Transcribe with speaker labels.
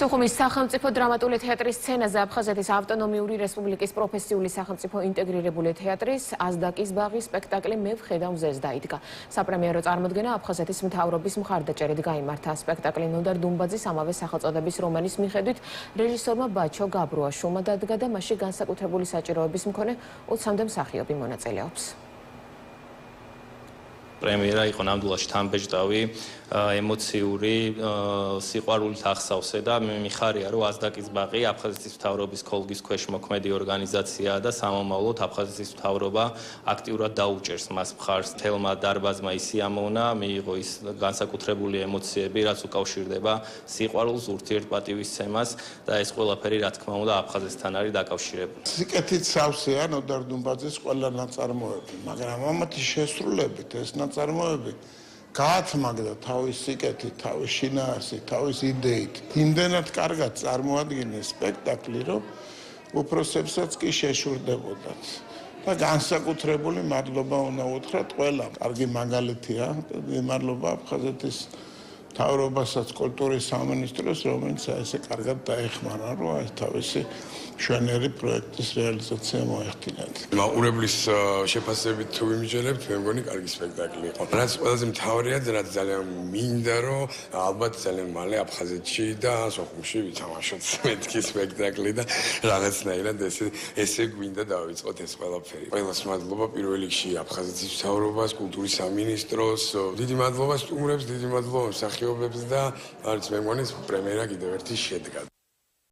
Speaker 1: სუხუმის სახელმწიფო დრამატული თეატრის სცენაზე აფხაზეთის ავტონომიური რესპუბლიკის პროფესიული სახელმწიფო ინტეგრირებული თეატრის აზდაკის ბაღი სპექტაკლი მე ვხედავ მზეს დაიდგა. საპრემიერო წარმოდგენა აფხაზეთის მთავრობის მხარდაჭერით გაიმართა. სპექტაკლი ნოდარ დუმბაძის ამავე სახელწოდების რომანის მიხედვით რეჟისორმა ბაჩო გაბრუაშვილმა დადგა და მასში განსაკუთრებული საჭიროების მქონე 20-მდე მსახიობი მონაწილეობს.
Speaker 2: პრემიერა იყო ნამდვილად თამბეჭდავი, ემოციური, სიყვარულით ახსავსე და მიხარია, რომ აზდაკის ბაღი აფხაზეთის მთავრობის ქოლგის ქვეშ მოქმედი ორგანიზაციაა და სამომავლოდ აფხაზეთის მთავრობა აქტიურად დაუჭერს მას მხარს. თელმა დარბაზმა ისი ამონა, მიიღო ის განსაკუთრებული ემოციები, რაც უკავშირდება სიყვარულს, ურთიერთპატივისცემას და ეს ყველაფერი, რა თქმა უნდა, აფხაზეთთან არის დაკავშირებული.
Speaker 3: სიკეთით სავსეა ნოდარ დუმბაძის ყველა ნაწარმოები, მაგრამ ამათი შესრულებით ეს ნაწარმოები გაათმაგდა თავის სიკეთით, თავის შინაარსით, თავის იდეით. იმდენად კარგად წარმოადგენს სპექტაკლი, რომ უფროსებსაც კი შეშურდებოდათ. და განსაკუთრებული მადლობა უნდა უთხრათ ყველა. კარგი მაგალითია, მადლობა აფხაზეთის მთავრობასაც, კულტურის სამინისტროს, რომელიც ესე კარგად დაეხმარა, რომ აი თავისი შვენერი პროექტის რეალიზაცია მოეხდინათ.
Speaker 4: მაყურებლის შეფასებით თუ ვიმიჯერებთ, მე მგონი კარგი სპექტაკლი იყო. რაც ყველაზე მთავარია, რაც ძალიან მინდა, რომ ალბათ ძალიან მალე აფხაზეთში და სოხუმში ვითამაშოთ მეთქი სპექტაკლი და რაღაცნაირად ესე გვინდა დავიწყოთ ეს ყველაფერი. ყველას მადლობა პირველ რიგში აფხაზეთის მთავრობას, კულტურის სამინისტროს, დიდი მადლობა სტუმრებს, დიდი მადლობა მსახიობებს და არც მე მგონი პრემიერა კიდევ ერთი შედგა.